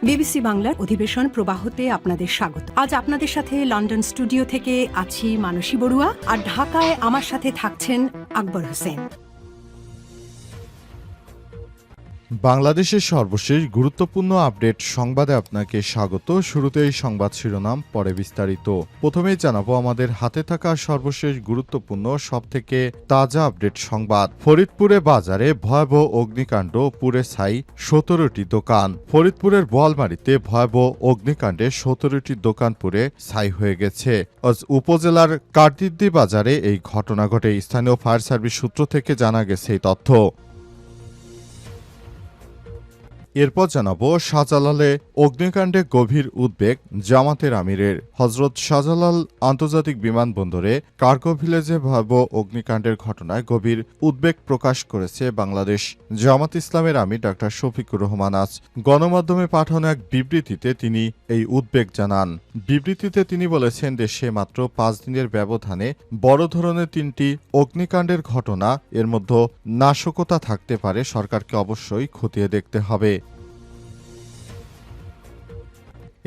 BBC বাংলার অধিবেশন প্রবাহতে আপনাদের স্বাগত। আজ আপনাদের সাথে লন্ডন স্টুডিও থেকে আছি মানসী বড়ুয়া, আর ঢাকায় আমার সাথে থাকছেন আকবর হোসেন। বাংলাদেশের সর্বশেষ গুরুত্বপূর্ণ আপডেট সংবাদে আপনাকে স্বাগত। শুরুতেই সংবাদ শিরোনাম, পরে বিস্তারিত। প্রথমেই জানাবো আমাদের হাতে থাকা সর্বশেষ গুরুত্বপূর্ণ সবথেকে তাজা আপডেট সংবাদ। ফরিদপুরে বাজারে ভয়াবহ অগ্নিকাণ্ড, পুড়ে ছাই 17টি দোকান। ফরিদপুরের বোয়ালমারীতে ভয়াবহ অগ্নিকাণ্ডে 17টি দোকান পুড়ে ছাই হয়ে গেছে। আজ উপজেলার কার্দিদ্দি বাজারে এই ঘটনা ঘটে। স্থানীয় ফায়ার সার্ভিস সূত্র থেকে জানা গেছে এই তথ্য। এরপর জানাবো শাহজালালে অগ্নিকাণ্ডে গভীর উদ্বেগ জামাতের আমিরের। হজরত শাহজালাল আন্তর্জাতিক বিমানবন্দরে কার্গো ভিলেজে ভয়াবহ অগ্নিকাণ্ডের ঘটনায় গভীর উদ্বেগ প্রকাশ করেছে বাংলাদেশ জামাত ইসলামের আমির ডা শফিকুর রহমান। আজ গণমাধ্যমে পাঠানো এক বিবৃতিতে তিনি এই উদ্বেগ জানান। বিবৃতিতে তিনি বলেছেন, দেশে মাত্র 5 দিনের ব্যবধানে বড় ধরনের 3টি অগ্নিকাণ্ডের ঘটনা, এর মধ্যে নাশকতা থাকতে পারে। সরকারকে অবশ্যই খতিয়ে দেখতে হবে।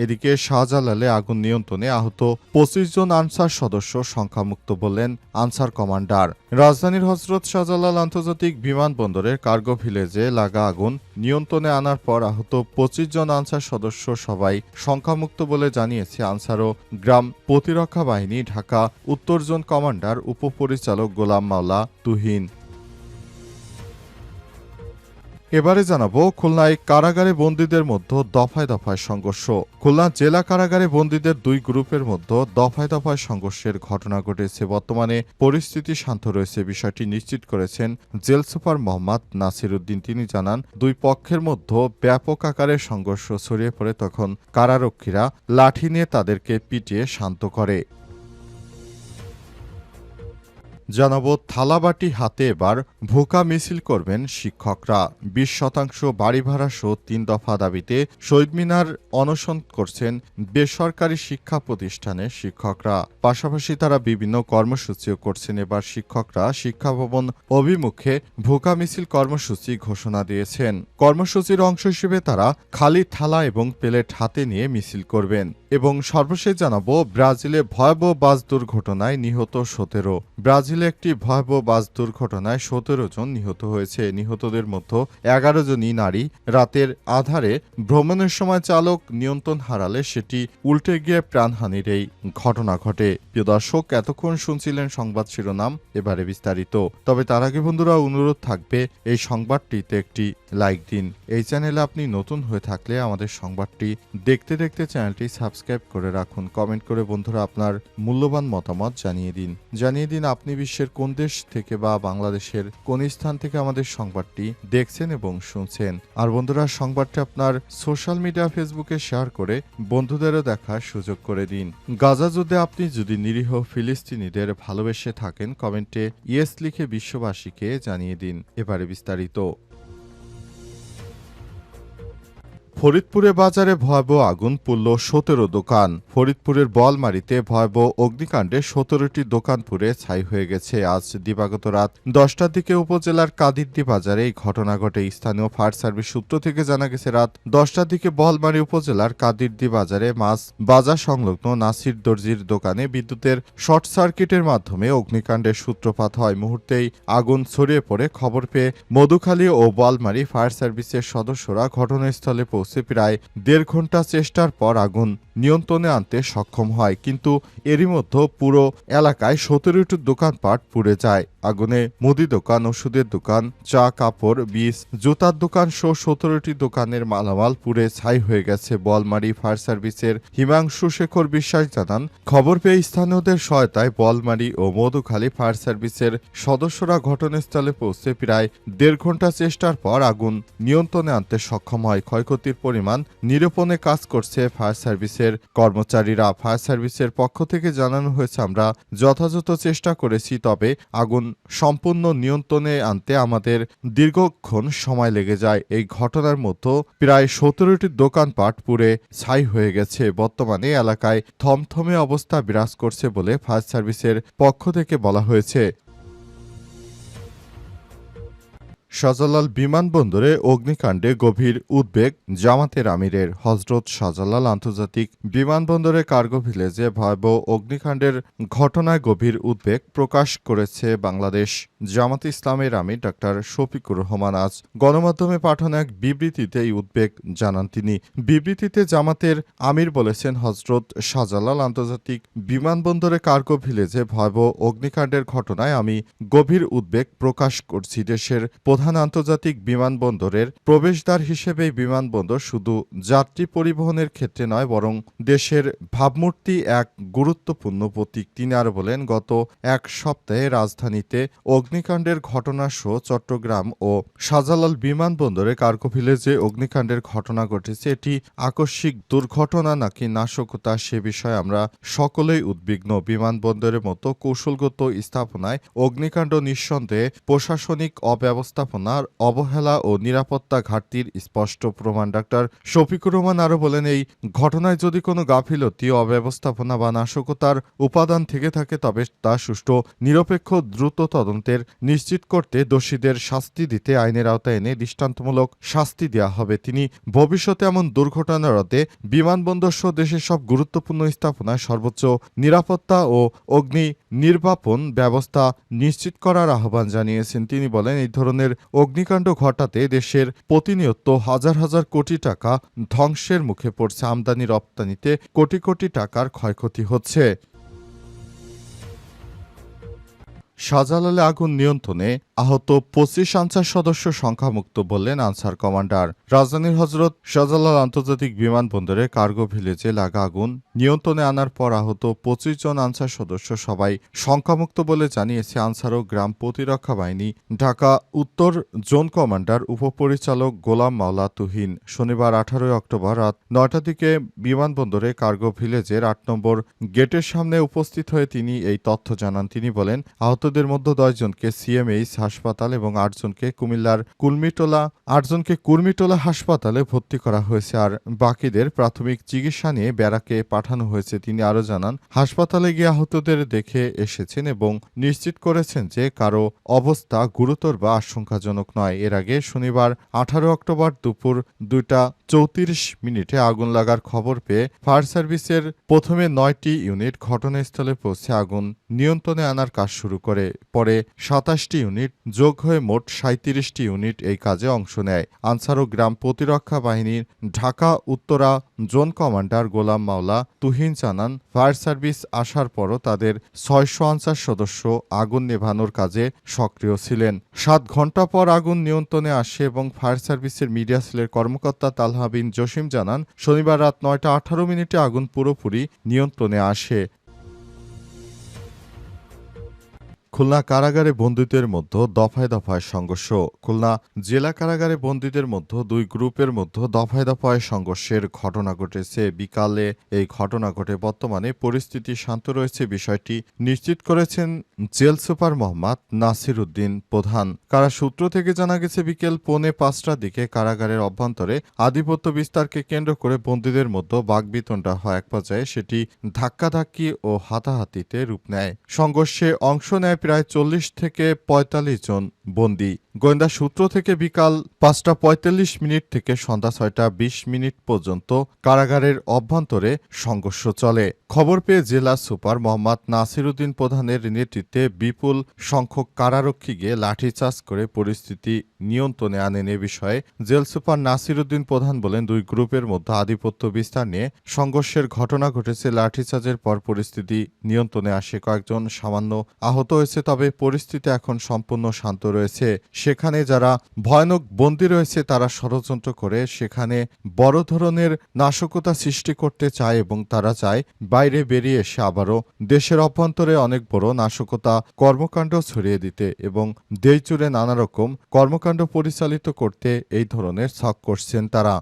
এদিকে শাহজালালে আগুন নিয়ন্ত্রণে আহত 25 জন আনসার সদস্য সংখ্যামুক্ত বললেন আনসার কমান্ডার। রাজধানীর হজরত শাহজালাল আন্তর্জাতিক বিমানবন্দরের কার্গো ভিলেজে লাগা আগুন নিয়ন্ত্রণে আনার পর আহত 25 জন আনসার সদস্য সবাই সংখ্যামুক্ত বলে জানিয়েছে আনসার ও গ্রাম প্রতিরক্ষা বাহিনী ঢাকা উত্তর জোন কমান্ডার উপপরিচালক গোলাম মাওলা তুহিন। এবারে জানাবো খুলনায় কারাগারে বন্দীদের মধ্যে দফায় দফায় সংঘর্ষ। খুলনা জেলা কারাগারে বন্দীদের 2 গ্রুপের মধ্যে দফায় দফায় সংঘর্ষের ঘটনা ঘটেছে। বর্তমানে পরিস্থিতি শান্ত রয়েছে, বিষয়টি নিশ্চিত করেছেন জেল সুপার মোহাম্মদ নাসির উদ্দিন। তিনি জানান, 2 পক্ষের মধ্যে ব্যাপক আকারে সংঘর্ষ ছড়িয়ে পড়ে, তখন কারারক্ষীরা লাঠি নিয়ে তাদেরকে পিটিয়ে শান্ত করে। জানাবো থালাবাটি হাতে এবার ভোকা মিছিল করবেন শিক্ষকরা। 20% বাড়ি ভাড়া সহ 3 দফা দাবিতে শহীদ মিনার অনশন করছেন বেসরকারি শিক্ষা প্রতিষ্ঠানের শিক্ষকরা। পাশাপাশি তারা বিভিন্ন কর্মসূচিও করছেন। এবার শিক্ষকরা শিক্ষা ভবন অভিমুখে ভোকা মিছিল কর্মসূচি ঘোষণা দিয়েছেন। কর্মসূচির অংশ হিসেবে তারা খালি থালা এবং প্লেট হাতে নিয়ে মিছিল করবেন। এবং সর্বশেষ জানাবো ব্রাজিলে ভয়াবহ বাস দুর্ঘটনায় নিহত 17। ব্রাজিলে একটি ভয়াবহ বাস দুর্ঘটনায় 17 জন নিহত হয়েছে। নিহতদের মধ্যে 11 জনই নারী। রাতের আধারে ভ্রমণের সময় চালক নিয়ন্ত্রণ হারালে সেটি উল্টে গিয়ে প্রাণহানির এই ঘটনা ঘটে। প্রিয় দর্শক, এতক্ষণ শুনছিলেন সংবাদ শিরোনাম, এবারে বিস্তারিত। তবে তার আগে বন্ধুরা অনুরোধ থাকবে, এই সংবাদটিতে একটি লাইক দিন। এই চ্যানেলে আপনি নতুন হয়ে থাকলে আমাদের সংবাদটি দেখতে দেখতে চ্যানেলটি সাবস্ক্রাইব করে রাখুন। কমেন্ট করে বন্ধুরা আপনার মূল্যবান মতামত জানিয়ে দিন আপনি বিশ্বের কোন দেশ থেকে বা বাংলাদেশের কোন স্থান থেকে আমাদের সংবাদটি দেখছেন এবং শুনছেন। আর বন্ধুরা, সংবাদটি আপনার সোশ্যাল মিডিয়া ফেসবুকে শেয়ার করে বন্ধুদেরও দেখার সুযোগ করে দিন। গাজা যুদ্ধে আপনি যদি নিরীহ ফিলিস্তিনিদের ভালোবেসে থাকেন, কমেন্টে ইয়েস লিখে বিশ্ববাসীকে জানিয়ে দিন। এবারে বিস্তারিত। ফরিদপুরে বাজারে ভয়াবহ আগুন, পুড়ল 17 দোকান। ফরিদপুরের বোয়ালমারীতে ভয়াবহ অগ্নিকাণ্ডে 17টি দোকান পুড়ে ছাই হয়ে গেছে। আজ দিবাগত রাত 10টার দিকে উপজেলার কাদিদ্দি বাজারে এই ঘটনা ঘটে। স্থানীয় ফায়ার সার্ভিস সূত্র থেকে জানা গেছে, রাত 10টার দিকে বোয়ালমারী উপজেলার কাদিদ্দি বাজারে মাছ বাজার সংলগ্ন নাসির দর্জির দোকানে বিদ্যুতের শর্ট সার্কিটের মাধ্যমে অগ্নিকাণ্ডের সূত্রপাত হয়। মুহূর্তেই আগুন ছড়িয়ে পড়ে। খবর পেয়ে মধুখালী ও বোয়ালমারী ফায়ার সার্ভিসের সদস্যরা ঘটনাস্থলে প্রায় 1.5 ঘন্টা চেষ্টার পর আগুন নিয়ন্ত্রণে আনতে সক্ষম হয়, কিন্তু এরই মধ্যে পুরো এলাকায় 17টি দোকানপাট পুড়ে যায়। আগুনে মুদি দোকান, ওষুধের দোকান, চা, কাপড়, বীজ, জুতার দোকান সহ 17টি দোকানের মালামাল পুড়ে ছাই হয়ে গেছে। বোয়ালমারী ফায়ার সার্ভিসের হিমাংশু শেখর বিশ্বাস জানান, খবর পেয়ে স্থানীয়দের সহায়তায় বোয়ালমারী ও মধুখালী ফায়ার সার্ভিসের সদস্যরা ঘটনাস্থলে পৌঁছে প্রায় 1.5 ঘন্টা চেষ্টার পর আগুন নিয়ন্ত্রণে আনতে সক্ষম হয়। ক্ষয়ক্ষতির পরিমাণ নিরূপণে কাজ করছে ফায়ার সার্ভিসের কর্মচারীরা। ফায়ার সার্ভিসের পক্ষ থেকে জানানো হয়েছে, আমরা যথাযথ চেষ্টা করেছি, তবে আগুন সম্পূর্ণ নিয়ন্ত্রণে আনতে আমাদের দীর্ঘক্ষণ সময় লেগে যায়। এই ঘটনার মধ্যে প্রায় 17টি দোকানপাট পুড়ে ছাই হয়ে গেছে। বর্তমানে এলাকায় থমথমে অবস্থা বিরাজ করছে বলে ফায়ার সার্ভিসের পক্ষ থেকে বলা হয়েছে। শাহজালাল বিমানবন্দরে অগ্নিকাণ্ডে গভীর উদ্বেগ জামাতের আমিরের। হজরত শাহজালাল আন্তর্জাতিক বিমানবন্দরে কার্গো ভিলেজে ভয়াবহ অগ্নিকাণ্ডের ঘটনায় গভীর উদ্বেগ প্রকাশ করেছে বাংলাদেশ জামাত ইসলামের আমির ডাক্তার শফিকুর রহমান। আজ গণমাধ্যমে পাঠানো এক বিবৃতিতে এই উদ্বেগ জানান তিনি। বিবৃতিতে জামাতের আমির বলেছেন, হজরত শাহজালাল আন্তর্জাতিক বিমানবন্দরে কার্গো ভিলেজে ভয়াবহ অগ্নিকাণ্ডের ঘটনায় আমি গভীর উদ্বেগ প্রকাশ করছি। দেশের প্রধান আন্তর্জাতিক বিমানবন্দরের প্রবেশদ্বার হিসেবে এই বিমানবন্দর শুধু যাত্রী পরিবহনের ক্ষেত্রে নয়, বরং দেশের ভাবমূর্তি এক গুরুত্বপূর্ণ প্রতীক। তিনি আরও বলেন, গত এক সপ্তাহে রাজধানীতে অগ্নিকাণ্ডের ঘটনা সহ চট্টগ্রাম ও শাহজালাল বিমানবন্দরে কার্গো ভিলেজে অগ্নিকাণ্ডের ঘটনা ঘটেছে। এটি আকস্মিক দুর্ঘটনা নাকি নাশকতা সে বিষয়ে আমরা সকলেই উদ্বিগ্ন। বিমানবন্দরের মতো কৌশলগত স্থাপনায় অগ্নিকাণ্ড নিঃসন্দেহে প্রশাসনিক অব্যবস্থাপনার অবহেলা ও নিরাপত্তা ঘাটতির স্পষ্ট প্রমাণ। ডাক্তার শফিকুর রহমান আরও বলেন, এই ঘটনায় যদি কোনো গাফিলতি, অব্যবস্থাপনা বা নাশকতার উপাদান থেকে থাকে তবে তা সুষ্ঠু, নিরপেক্ষ, দ্রুত তদন্তের নিশ্চিত করতে দোষীদের শাস্তি দিতে আইনের আওতায় এনে দৃষ্টান্তমূলক শাস্তি দেওয়া হবে। তিনি ভবিষ্যতে এমন দুর্ঘটনা রোধে বিমানবন্দর সহ দেশের সব গুরুত্বপূর্ণ স্থাপনায় সর্বোচ্চ নিরাপত্তা ও অগ্নি নির্বাপন ব্যবস্থা নিশ্চিত করার আহ্বান জানিয়েছেন। তিনি বলেন, এই ধরনের অগ্নিকাণ্ড ঘটাতে দেশের প্রতিনিয়ত হাজার হাজার কোটি টাকা ধ্বংসের মুখে পড়ছে, আমদানি রপ্তানিতে কোটি কোটি টাকার ক্ষয়ক্ষতি হচ্ছে। শাহজালালে আগুন নিয়ন্ত্রণে আহত 25 আনসার সদস্য সংখ্যামুক্ত বললেন আনসার কমান্ডার। রাজধানীর হজরত শাহজালাল আন্তর্জাতিক বিমানবন্দরে কার্গো ভিলেজে লাগা আগুন নিয়ন্ত্রণে আনার পর আহত 25 জন আনসার সদস্য সবাই সংখ্যামুক্ত বলে জানিয়েছে আনসার ও গ্রাম প্রতিরক্ষা বাহিনী ঢাকা উত্তর জোন কমান্ডার উপপরিচালক গোলাম মাওলা তুহিন। শনিবার 18 অক্টোবর রাত 9টার দিকে বিমানবন্দরে কার্গো ভিলেজের 8 নম্বর গেটের সামনে উপস্থিত হয়ে তিনি এই তথ্য জানান। তিনি বলেন, আহতদের মধ্যে 10 জনকে সিএমএইচ হাসপাতাল এবং 8 জনকে কুর্মিটোলা হাসপাতালে ভর্তি করা হয়েছে, আর বাকিদের প্রাথমিক চিকিৎসা নিয়ে ব্যারাকে পাঠানো হয়েছে। তিনি আরও জানান, হাসপাতালে গিয়ে আহতদের দেখে এসেছেন এবং নিশ্চিত করেছেন যে কারো অবস্থা গুরুতর বা আশঙ্কাজনক নয়। এর আগে শনিবার 18 অক্টোবর দুপুর 2:34 আগুন লাগার খবর পেয়ে ফায়ার সার্ভিসের প্রথমে 9টি ইউনিট ঘটনাস্থলে পৌঁছে আগুন নিয়ন্ত্রণে আনার কাজ শুরু করে। পরে 27টি ইউনিট যোগ হয়ে মোট 37টি ইউনিট এই কাজে অংশ নেয়। আনসার ও গ্রাম প্রতিরক্ষা বাহিনীর ঢাকা উত্তরা জোন কমান্ডার গোলাম মাওলা তুহিন জানান, ফায়ার সার্ভিস আসার পরও তাদের 600 আনসার সদস্য আগুন নেভানোর কাজে সক্রিয় ছিলেন। 7 ঘণ্টা পর আগুন নিয়ন্ত্রণে আসে এবং ফায়ার সার্ভিসের মিডিয়া সেলের কর্মকর্তা তালহা বিন জসিম জানান, শনিবার রাত 9টা 18 আগুন পুরোপুরি নিয়ন্ত্রণে আসে। খুলনা কারাগারে বন্দীদের মধ্যে দফায় দফায় সংঘর্ষ। খুলনা জেলা কারাগারে বন্দীদের মধ্যে 2 গ্রুপের মধ্যে দফায় দফায় সংঘর্ষের ঘটনা ঘটেছে। বিকালে এই ঘটনা ঘটে। বর্তমানে পরিস্থিতি শান্ত রয়েছে, বিষয়টি নিশ্চিত করেছেন জেল সুপার মোহাম্মদ নাসির উদ্দিন প্রধান। কারা সূত্র থেকে জানা গেছে, বিকেল 4:45টার দিকে কারাগারের অভ্যন্তরে আধিপত্য বিস্তারকে কেন্দ্র করে বন্দীদের মধ্যে বাকবিতণ্ডা হয়। এক পর্যায়ে সেটি ধাক্কাধাক্কি ও হাতাহাতিতে রূপ নেয়। সংঘর্ষে অংশ নেয় প্রায় 40 থেকে 45 জন বন্দী। গোয়েন্দা সূত্র থেকে বিকাল 5:45 থেকে সন্ধ্যা 6:20 পর্যন্ত কারাগারের অভ্যন্তরে সংঘর্ষ চলে। খবর পেয়ে জেলা সুপার মোহাম্মদ নাসির উদ্দিন প্রধানের নেতৃত্বে বিপুল সংখ্যক কারারক্ষী গিয়ে লাঠিচার্জ করে পরিস্থিতি নিয়ন্ত্রণে আনেন। এ বিষয়ে জেল সুপার নাসির উদ্দিন প্রধান বলেন, 2 গ্রুপের মধ্যে আধিপত্য বিস্তার নিয়ে সংঘর্ষের ঘটনা ঘটেছে। লাঠিচার্জের পর পরিস্থিতি নিয়ন্ত্রণে আসে। কয়েকজন সামান্য আহত হয়েছে, তবে পরিস্থিতি এখন সম্পূর্ণ শান্ত রয়েছে। সেখানে যারা ভয়ানক বন্দী রয়েছে তারা ষড়যন্ত্র করে সেখানে বড় ধরনের নাশকতা সৃষ্টি করতে চায় এবং তারা চায় বাইরে বেরিয়ে এসে আবারও দেশের অভ্যন্তরে অনেক বড় নাশকতা কর্মকাণ্ড ছড়িয়ে দিতে এবং দেশজুড়ে নানা রকম কর্মকাণ্ড পরিচালিত করতে এই ধরনের ছক করছেন তারা।